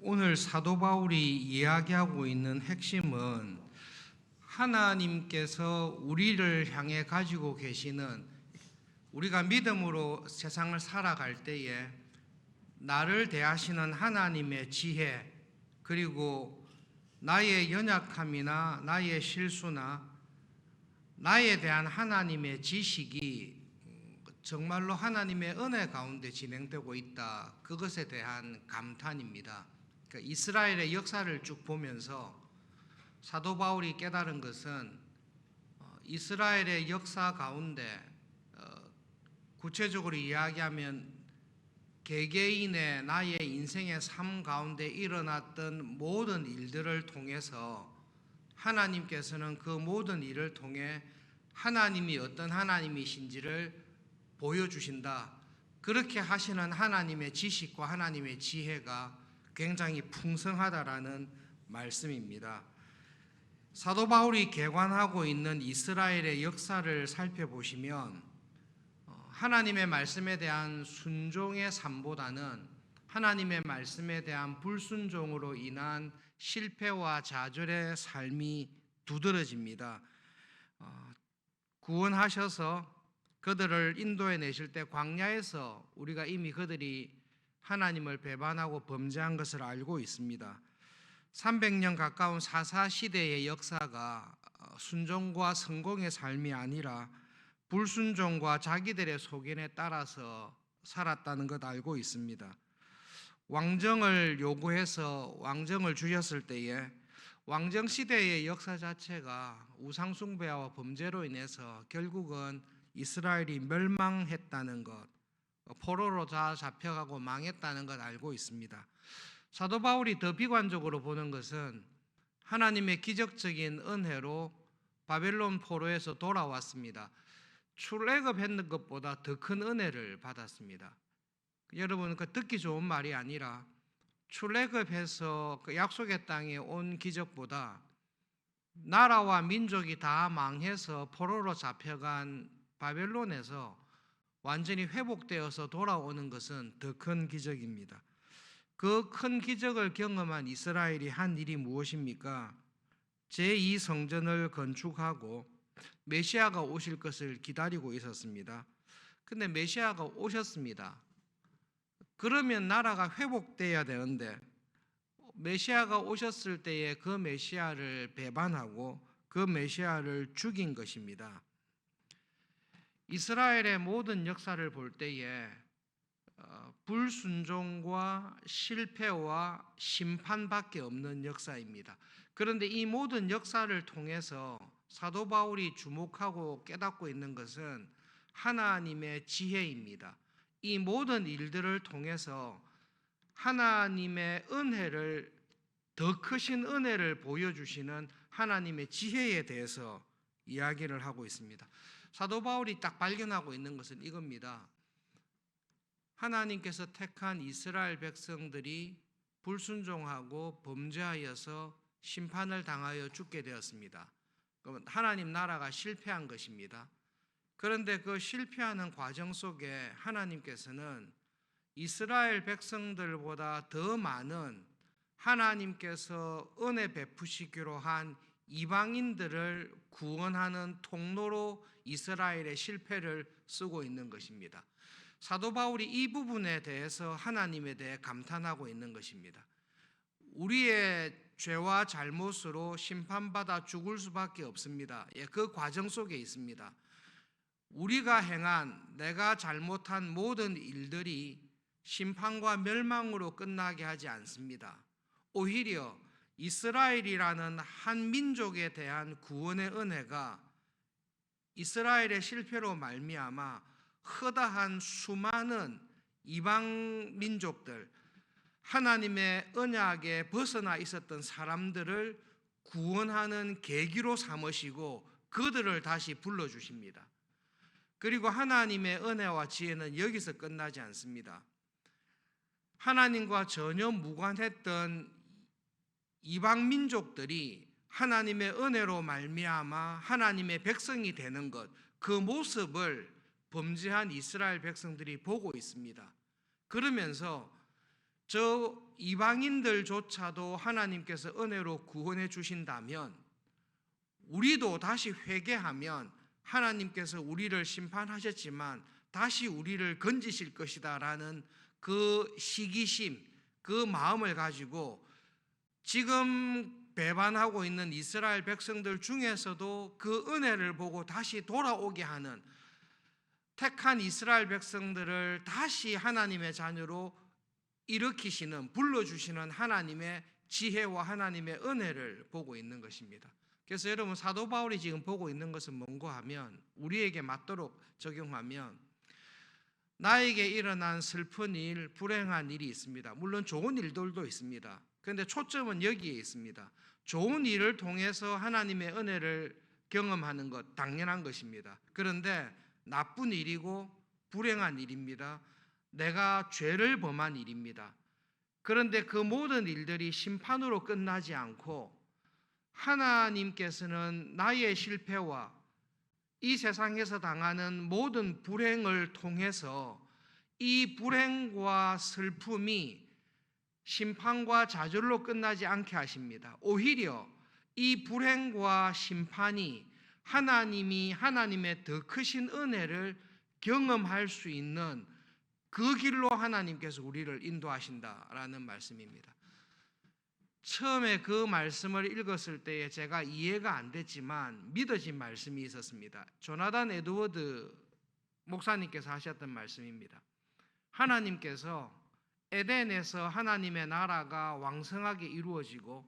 오늘 사도 바울이 이야기하고 있는 핵심은 하나님께서 우리를 향해 가지고 계시는, 우리가 믿음으로 세상을 살아갈 때에 나를 대하시는 하나님의 지혜, 그리고 나의 연약함이나 나의 실수나 나에 대한 하나님의 지식이 정말로 하나님의 은혜 가운데 진행되고 있다, 그것에 대한 감탄입니다. 그러니까 이스라엘의 역사를 쭉 보면서 사도 바울이 깨달은 것은 이스라엘의 역사 가운데 구체적으로 이야기하면 개개인의 나의 인생의 삶 가운데 일어났던 모든 일들을 통해서 하나님께서는 그 모든 일을 통해 하나님이 어떤 하나님이신지를 보여주신다. 그렇게 하시는 하나님의 지식과 하나님의 지혜가 굉장히 풍성하다라는 말씀입니다. 사도 바울이 개관하고 있는 이스라엘의 역사를 살펴보시면 하나님의 말씀에 대한 순종의 삶보다는 하나님의 말씀에 대한 불순종으로 인한 실패와 좌절의 삶이 두드러집니다. 구원하셔서 그들을 인도해 내실 때 광야에서 우리가 이미 그들이 하나님을 배반하고 범죄한 것을 알고 있습니다. 300년 가까운 사사시대의 역사가 순종과 성공의 삶이 아니라 불순종과 자기들의 소견에 따라서 살았다는 것 알고 있습니다. 왕정을 요구해서 왕정을 주셨을 때에 왕정시대의 역사 자체가 우상숭배와 범죄로 인해서 결국은 이스라엘이 멸망했다는 것, 포로로 다 잡혀가고 망했다는 것 알고 있습니다. 사도 바울이 더 비관적으로 보는 것은 하나님의 기적적인 은혜로 바벨론 포로에서 돌아왔습니다. 출애굽했는 것보다 더 큰 은혜를 받았습니다. 여러분, 그 듣기 좋은 말이 아니라 출애굽해서 그 약속의 땅에 온 기적보다 나라와 민족이 다 망해서 포로로 잡혀간 바벨론에서 완전히 회복되어서 돌아오는 것은 더 큰 기적입니다. 그 큰 기적을 경험한 이스라엘이 한 일이 무엇입니까? 제2성전을 건축하고 메시아가 오실 것을 기다리고 있었습니다. 근데 메시아가 오셨습니다. 그러면 나라가 회복돼야 되는데 메시아가 오셨을 때에 그 메시아를 배반하고 그 메시아를 죽인 것입니다. 이스라엘의 모든 역사를 볼 때에 불순종과 실패와 심판밖에 없는 역사입니다. 그런데 이 모든 역사를 통해서 사도 바울이 주목하고 깨닫고 있는 것은 하나님의 지혜입니다. 이 모든 일들을 통해서 하나님의 은혜를, 더 크신 은혜를 보여주시는 하나님의 지혜에 대해서 이야기를 하고 있습니다. 사도 바울이 딱 발견하고 있는 것은 이겁니다. 하나님께서 택한 이스라엘 백성들이 불순종하고 범죄하여서 심판을 당하여 죽게 되었습니다. 그러면 하나님 나라가 실패한 것입니다. 그런데 그 실패하는 과정 속에 하나님께서는 이스라엘 백성들보다 더 많은 하나님께서 은혜 베푸시기로 한 이방인들을 구원하는 통로로 이스라엘의 실패를 쓰고 있는 것입니다. 사도 바울이 이 부분에 대해서 하나님에 대해 감탄하고 있는 것입니다. 우리의 죄와 잘못으로 심판받아 죽을 수밖에 없습니다. 그 과정 속에 있습니다. 우리가 행한, 내가 잘못한 모든 일들이 심판과 멸망으로 끝나게 하지 않습니다. 오히려 이스라엘이라는 한 민족에 대한 구원의 은혜가 이스라엘의 실패로 말미암아 허다한 수많은 이방 민족들, 하나님의 언약에 벗어나 있었던 사람들을 구원하는 계기로 삼으시고 그들을 다시 불러주십니다. 그리고 하나님의 은혜와 지혜는 여기서 끝나지 않습니다. 하나님과 전혀 무관했던 이방 민족들이 하나님의 은혜로 말미암아 하나님의 백성이 되는 것, 그 모습을 범죄한 이스라엘 백성들이 보고 있습니다. 그러면서 저 이방인들조차도 하나님께서 은혜로 구원해 주신다면 우리도 다시 회개하면 하나님께서 우리를 심판하셨지만 다시 우리를 건지실 것이다라는 그 시기심, 그 마음을 가지고 지금 배반하고 있는 이스라엘 백성들 중에서도 그 은혜를 보고 다시 돌아오게 하는, 택한 이스라엘 백성들을 다시 하나님의 자녀로 일으키시는, 불러주시는 하나님의 지혜와 하나님의 은혜를 보고 있는 것입니다. 그래서 여러분, 사도 바울이 지금 보고 있는 것은 뭔가 하면, 우리에게 맞도록 적용하면 나에게 일어난 슬픈 일, 불행한 일이 있습니다. 물론 좋은 일들도 있습니다. 그런데 초점은 여기에 있습니다. 좋은 일을 통해서 하나님의 은혜를 경험하는 것 당연한 것입니다. 그런데 나쁜 일이고 불행한 일입니다. 내가 죄를 범한 일입니다. 그런데 그 모든 일들이 심판으로 끝나지 않고 하나님께서는 나의 실패와 이 세상에서 당하는 모든 불행을 통해서 이 불행과 슬픔이 심판과 좌절로 끝나지 않게 하십니다. 오히려 이 불행과 심판이 하나님이 하나님의 더 크신 은혜를 경험할 수 있는 그 길로 하나님께서 우리를 인도하신다라는 말씀입니다. 처음에 그 말씀을 읽었을 때에 제가 이해가 안 됐지만 믿어진 말씀이 있었습니다. 조나단 에드워드 목사님께서 하셨던 말씀입니다. 하나님께서 에덴에서 하나님의 나라가 왕성하게 이루어지고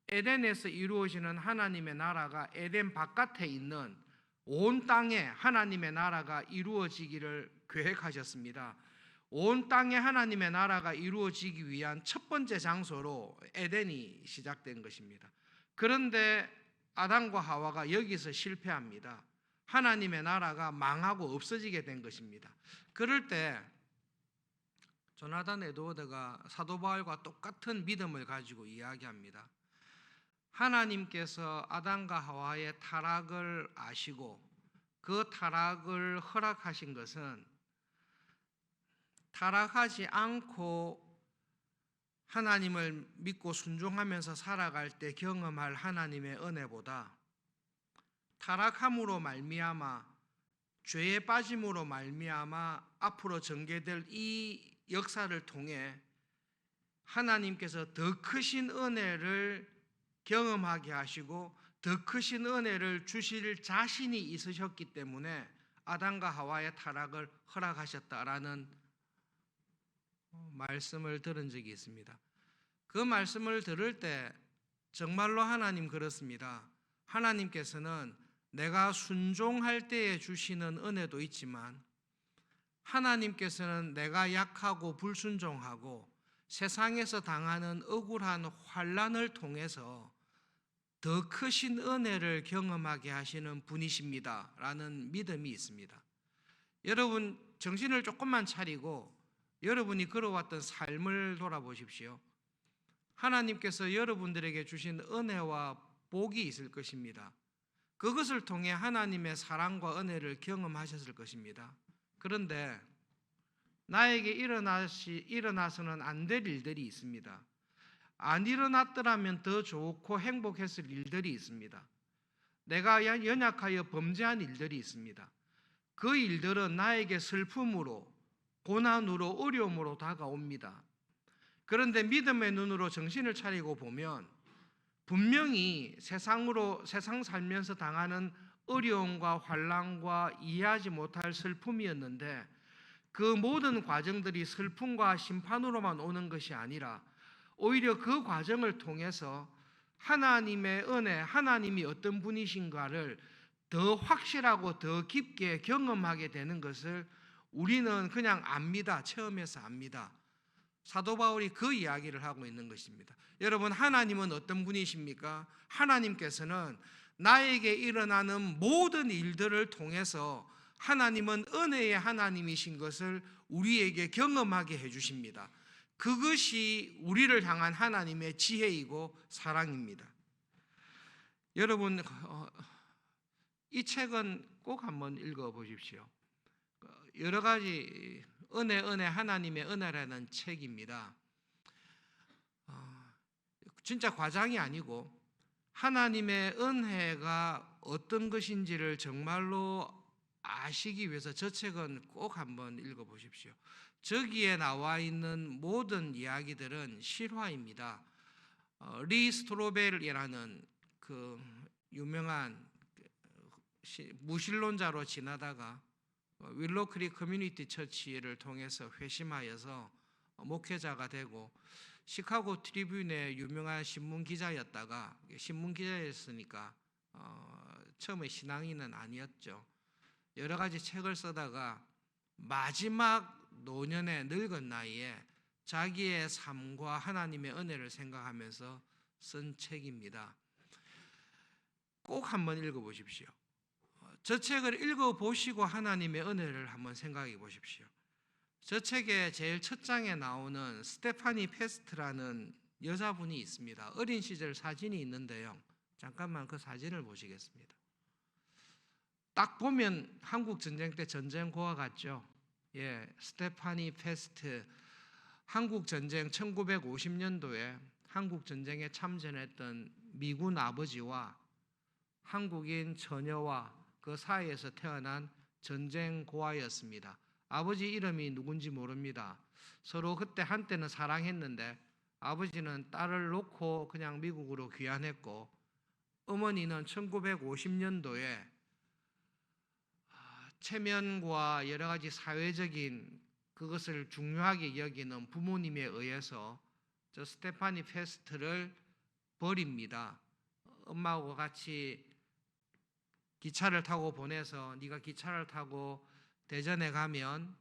에덴에서 이루어지는 하나님의 나라가 에덴 바깥에 있는 온 땅에 하나님의 나라가 이루어지기를 계획하셨습니다. 온 땅에 하나님의 나라가 이루어지기 위한 첫 번째 장소로 에덴이 시작된 것입니다. 그런데 아담과 하와가 여기서 실패합니다. 하나님의 나라가 망하고 없어지게 된 것입니다. 그럴 때 조나단 에드워드가 사도 바울과 똑같은 믿음을 가지고 이야기합니다. 하나님께서 아담과 하와의 타락을 아시고 그 타락을 허락하신 것은 타락하지 않고 하나님을 믿고 순종하면서 살아갈 때 경험할 하나님의 은혜보다 타락함으로 말미암아 죄에 빠짐으로 말미암아 앞으로 전개될 이 역사를 통해 하나님께서 더 크신 은혜를 경험하게 하시고 더 크신 은혜를 주실 자신이 있으셨기 때문에 아담과 하와의 타락을 허락하셨다라는 말씀을 들은 적이 있습니다. 그 말씀을 들을 때 정말로 하나님 그렇습니다. 하나님께서는 내가 순종할 때에 주시는 은혜도 있지만 하나님께서는 내가 약하고 불순종하고 세상에서 당하는 억울한 환난을 통해서 더 크신 은혜를 경험하게 하시는 분이십니다 라는 믿음이 있습니다. 여러분, 정신을 조금만 차리고 여러분이 걸어왔던 삶을 돌아보십시오. 하나님께서 여러분들에게 주신 은혜와 복이 있을 것입니다. 그것을 통해 하나님의 사랑과 은혜를 경험하셨을 것입니다. 그런데 나에게 일어나서는 안 될 일들이 있습니다. 안 일어났더라면 더 좋고 행복했을 일들이 있습니다. 내가 연약하여 범죄한 일들이 있습니다. 그 일들은 나에게 슬픔으로, 고난으로, 어려움으로 다가옵니다. 그런데 믿음의 눈으로 정신을 차리고 보면 분명히 세상 살면서 당하는 어려움과 환난과 이해하지 못할 슬픔이었는데 그 모든 과정들이 슬픔과 심판으로만 오는 것이 아니라 오히려 그 과정을 통해서 하나님의 은혜, 하나님이 어떤 분이신가를 더 확실하고 더 깊게 경험하게 되는 것을 우리는 그냥 압니다. 체험해서 압니다. 사도 바울이 그 이야기를 하고 있는 것입니다. 여러분, 하나님은 어떤 분이십니까? 하나님께서는 나에게 일어나는 모든 일들을 통해서 하나님은 은혜의 하나님이신 것을 우리에게 경험하게 해주십니다. 그것이 우리를 향한 하나님의 지혜이고 사랑입니다. 여러분, 이 책은 꼭 한번 읽어보십시오. 여러 가지 은혜 하나님의 은혜라는 책입니다. 진짜 과장이 아니고 하나님의 은혜가 어떤 것인지를 정말로 아시기 위해서 저 책은 꼭 한번 읽어보십시오. 저기에 나와 있는 모든 이야기들은 실화입니다. 리 스트로벨이라는 그 유명한 무신론자로 지나다가 윌로크릭 커뮤니티 처치를 통해서 회심하여서 목회자가 되고 시카고 트리뷴의 유명한 신문 기자였다가 신문 기자였으니까 처음에 신앙인은 아니었죠. 여러 가지 책을 쓰다가 마지막 노년의 늙은 나이에 자기의 삶과 하나님의 은혜를 생각하면서 쓴 책입니다. 꼭 한번 읽어보십시오. 저 책을 읽어보시고 하나님의 은혜를 한번 생각해 보십시오. 저 책의 제일 첫 장에 나오는 스테파니 페스트라는 여자분이 있습니다. 어린 시절 사진이 있는데요. 잠깐만 그 사진을 보시겠습니다. 딱 보면 한국 전쟁 때 전쟁고아 같죠? 예, 스테파니 페스트. 한국 전쟁 1950년도에 한국 전쟁에 참전했던 미군 아버지와 한국인 처녀와 그 사이에서 태어난 전쟁 고아였습니다. 아버지 이름이 누군지 모릅니다. 서로 그때 한때는 사랑했는데 아버지는 딸을 놓고 그냥 미국으로 귀환했고 어머니는 1950년도에 체면과 여러 가지 사회적인 그것을 중요하게 여기는 부모님에 의해서 저 스테파니 페스트를 버립니다. 엄마하고 같이 기차를 타고 보내서 네가 기차를 타고 대전에 가면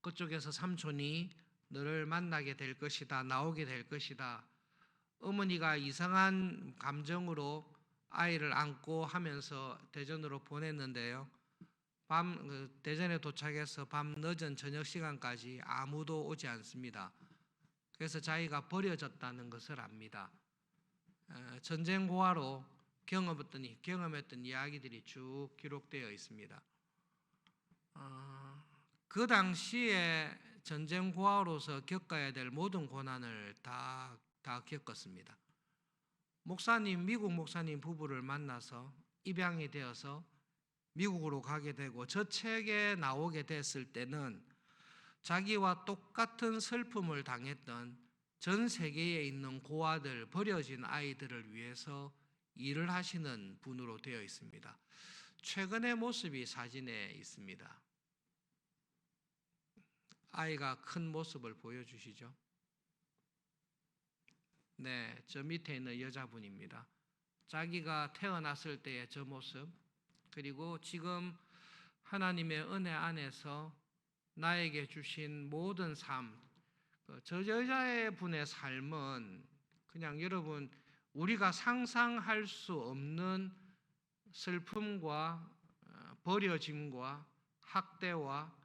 그쪽에서 삼촌이 너를 만나게 될 것이다. 나오게 될 것이다. 어머니가 이상한 감정으로 아이를 안고 하면서 대전으로 보냈는데요. 대전에 도착해서 밤 늦은 저녁 시간까지 아무도 오지 않습니다. 그래서 자기가 버려졌다는 것을 압니다. 전쟁 고아로 경험했던 이야기들이 쭉 기록되어 있습니다. 그 당시에 전쟁 고아로서 겪어야 될 모든 고난을 다 겪었습니다. 미국 목사님 부부를 만나서 입양이 되어서 미국으로 가게 되고 저 책에 나오게 됐을 때는 자기와 똑같은 슬픔을 당했던 전 세계에 있는 고아들, 버려진 아이들을 위해서 일을 하시는 분으로 되어 있습니다. 최근의 모습이 사진에 있습니다. 아이가 큰 모습을 보여주시죠? 네, 저 밑에 있는 여자분입니다. 자기가 태어났을 때의 저 모습, 그리고 지금 하나님의 은혜 안에서 나에게 주신 모든 삶, 저 여자분의 삶은 그냥 여러분 우리가 상상할 수 없는 슬픔과 버려짐과 학대와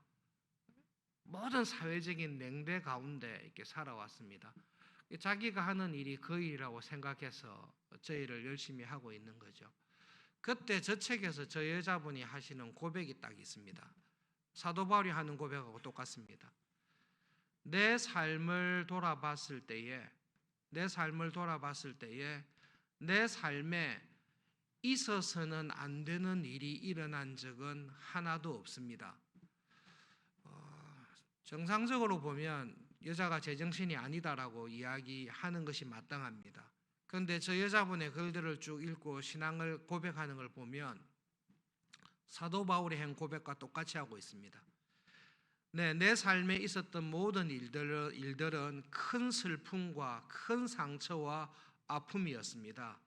모든 사회적인 냉대 가운데 이렇게 살아왔습니다. 자기가 하는 일이 그 일이라고 생각해서 저희를 열심히 하고 있는 거죠. 그때 저 책에서 저 여자분이 하시는 고백이 딱 있습니다. 사도 바울이 하는 고백하고 똑같습니다. 내 삶을 돌아봤을 때에 내 삶에 있어서는 안 되는 일이 일어난 적은 하나도 없습니다. 정상적으로 보면 여자가 제정신이 아니다라고 이야기하는 것이 마땅합니다. 그런데 저 여자분의 글들을 쭉 읽고 신앙을 고백하는 걸 보면 사도 바울의 행 고백과 똑같이 하고 있습니다. 네, 내 삶에 있었던 모든 일들은 큰 슬픔과 큰 상처와 아픔이었습니다.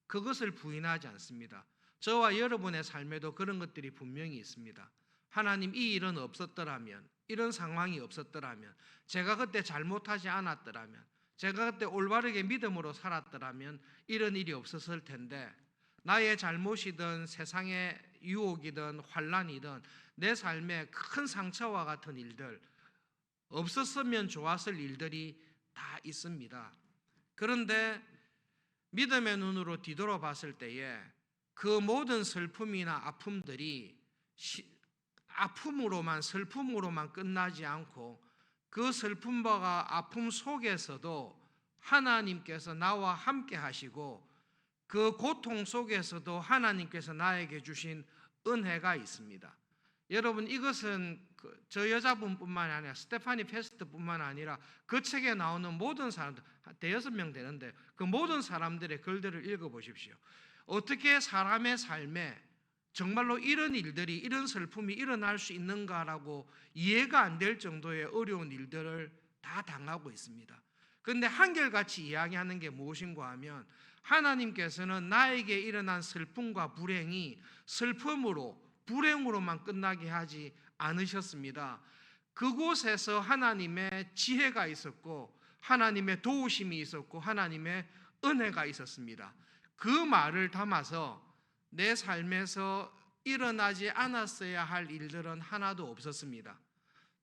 그것을 부인하지 않습니다. 저와 여러분의 삶에도 그런 것들이 분명히 있습니다. 하나님, 이 일은 없었더라면, 이런 상황이 없었더라면, 제가 그때 잘못하지 않았더라면, 제가 그때 올바르게 믿음으로 살았더라면 이런 일이 없었을 텐데, 나의 잘못이든 세상의 유혹이든 환난이든 내 삶에 큰 상처와 같은 일들, 없었으면 좋았을 일들이 다 있습니다. 그런데 믿음의 눈으로 뒤돌아봤을 때에 그 모든 슬픔이나 아픔들이 슬픔으로만 끝나지 않고 그 슬픔과 아픔 속에서도 하나님께서 나와 함께 하시고 그 고통 속에서도 하나님께서 나에게 주신 은혜가 있습니다. 여러분, 이것은 저 여자분뿐만 아니라 스테파니 페스트뿐만 아니라 그 책에 나오는 모든 사람들, 대여섯 명 되는데 그 모든 사람들의 글들을 읽어보십시오. 어떻게 사람의 삶에 정말로 이런 일들이, 이런 슬픔이 일어날 수 있는가라고 이해가 안 될 정도의 어려운 일들을 다 당하고 있습니다. 그런데 한결같이 이야기하는 게 무엇인가 하면 하나님께서는 나에게 일어난 슬픔과 불행이 슬픔으로, 불행으로만 끝나게 하지 않으셨습니다. 그곳에서 하나님의 지혜가 있었고 하나님의 도우심이 있었고 하나님의 은혜가 있었습니다. 그 말을 담아서 내 삶에서 일어나지 않았어야 할 일들은 하나도 없었습니다.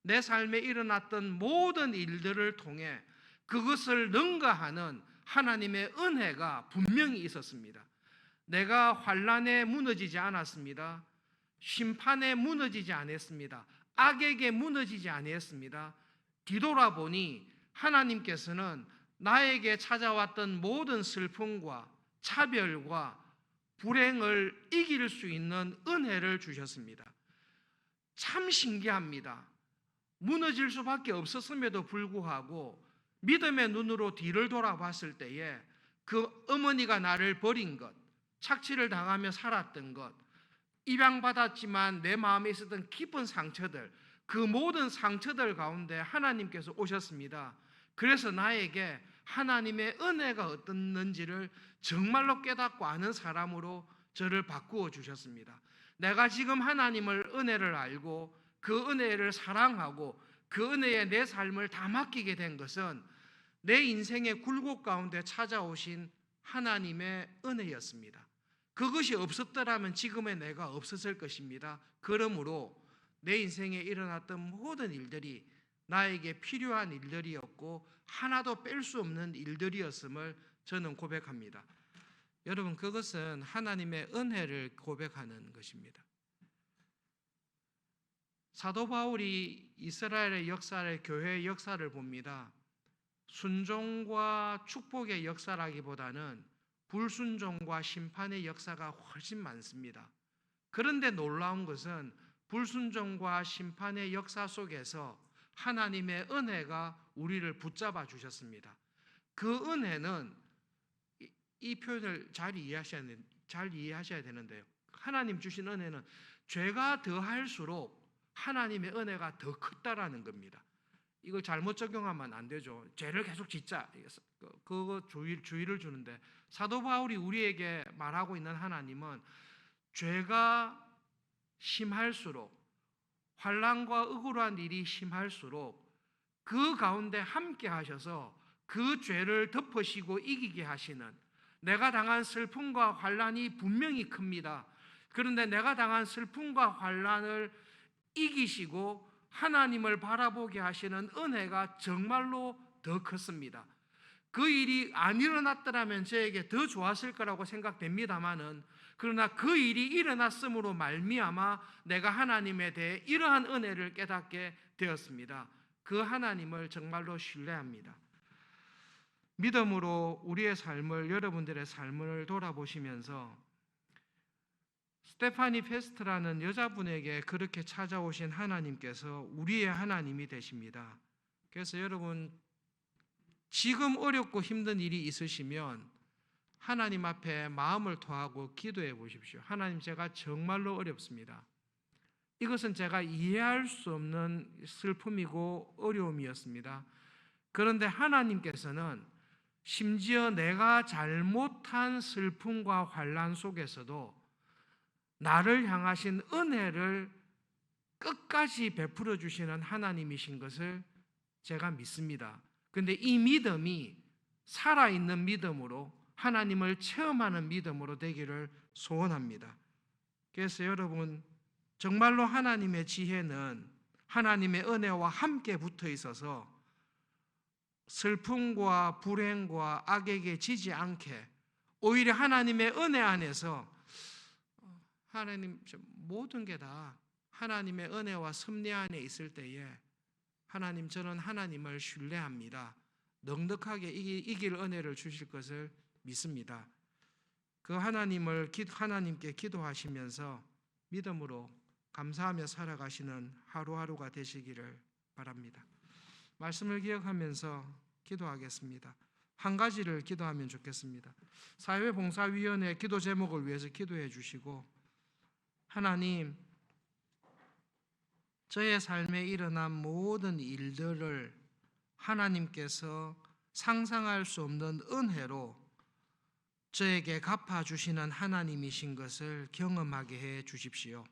내 삶에 일어났던 모든 일들을 통해 그것을 능가하는 하나님의 은혜가 분명히 있었습니다. 내가 환난에 무너지지 않았습니다. 심판에 무너지지 않았습니다. 악에게 무너지지 않았습니다. 뒤돌아보니 하나님께서는 나에게 찾아왔던 모든 슬픔과 차별과 불행을 이길 수 있는 은혜를 주셨습니다. 참 신기합니다. 무너질 수밖에 없었음에도 불구하고 믿음의 눈으로 뒤를 돌아봤을 때에 그 어머니가 나를 버린 것, 착취를 당하며 살았던 것, 입양받았지만 내 마음에 있었던 깊은 상처들, 그 모든 상처들 가운데 하나님께서 오셨습니다. 그래서 나에게 하나님의 은혜가 어떻는지를 정말로 깨닫고 아는 사람으로 저를 바꾸어 주셨습니다. 내가 지금 하나님을 은혜를 알고 그 은혜를 사랑하고 그 은혜에 내 삶을 다 맡기게 된 것은 내 인생의 굴곡 가운데 찾아오신 하나님의 은혜였습니다. 그것이 없었더라면 지금의 내가 없었을 것입니다. 그러므로 내 인생에 일어났던 모든 일들이 나에게 필요한 일들이었고 하나도 뺄 수 없는 일들이었음을 저는 고백합니다. 여러분, 그것은 하나님의 은혜를 고백하는 것입니다. 사도 바울이 이스라엘의 역사를, 교회의 역사를 봅니다. 순종과 축복의 역사라기보다는 불순종과 심판의 역사가 훨씬 많습니다. 그런데 놀라운 것은 불순종과 심판의 역사 속에서 하나님의 은혜가 우리를 붙잡아 주셨습니다. 그 은혜는 이 표현을 잘 이해하셔야 되는데요. 하나님 주신 은혜는 죄가 더할수록 하나님의 은혜가 더 크다라는 겁니다. 이걸 잘못 적용하면 안 되죠. 죄를 계속 짓자. 그거 주의를 주는데 사도 바울이 우리에게 말하고 있는 하나님은 죄가 심할수록, 환난과 억울한 일이 심할수록 그 가운데 함께 하셔서 그 죄를 덮으시고 이기게 하시는, 내가 당한 슬픔과 환난이 분명히 큽니다. 그런데 내가 당한 슬픔과 환난을 이기시고 하나님을 바라보게 하시는 은혜가 정말로 더 컸습니다. 그 일이 안 일어났더라면 저에게 더 좋았을 거라고 생각됩니다마는, 그러나 그 일이 일어났음으로 말미암아 내가 하나님에 대해 이러한 은혜를 깨닫게 되었습니다. 그 하나님을 정말로 신뢰합니다. 믿음으로 우리의 삶을, 여러분들의 삶을 돌아보시면서 스테파니 페스트라는 여자분에게 그렇게 찾아오신 하나님께서 우리의 하나님이 되십니다. 그래서 여러분, 지금 어렵고 힘든 일이 있으시면 하나님 앞에 마음을 토하고 기도해 보십시오. 하나님, 제가 정말로 어렵습니다. 이것은 제가 이해할 수 없는 슬픔이고 어려움이었습니다. 그런데 하나님께서는 심지어 내가 잘못한 슬픔과 환난 속에서도 나를 향하신 은혜를 끝까지 베풀어 주시는 하나님이신 것을 제가 믿습니다. 그런데 이 믿음이 살아있는 믿음으로, 하나님을 체험하는 믿음으로 되기를 소원합니다. 그래서 여러분, 정말로 하나님의 지혜는 하나님의 은혜와 함께 붙어 있어서 슬픔과 불행과 악에게 지지 않게, 오히려 하나님의 은혜 안에서 하나님, 모든 게 다 하나님의 은혜와 섭리 안에 있을 때에 하나님, 저는 하나님을 신뢰합니다. 넉넉하게 이길 은혜를 주실 것을 믿습니다. 그 하나님께 기도하시면서 믿음으로 감사하며 살아가시는 하루하루가 되시기를 바랍니다. 말씀을 기억하면서 기도하겠습니다. 한 가지를 기도하면 좋겠습니다. 사회봉사위원회 기도 제목을 위해서 기도해 주시고, 하나님, 저의 삶에 일어난 모든 일들을 하나님께서 상상할 수 없는 은혜로 저에게 갚아주시는 하나님이신 것을 경험하게 해 주십시오.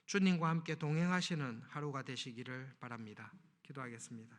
주님과 함께 동행하시는 하루가 되시기를 바랍니다. 기도하겠습니다.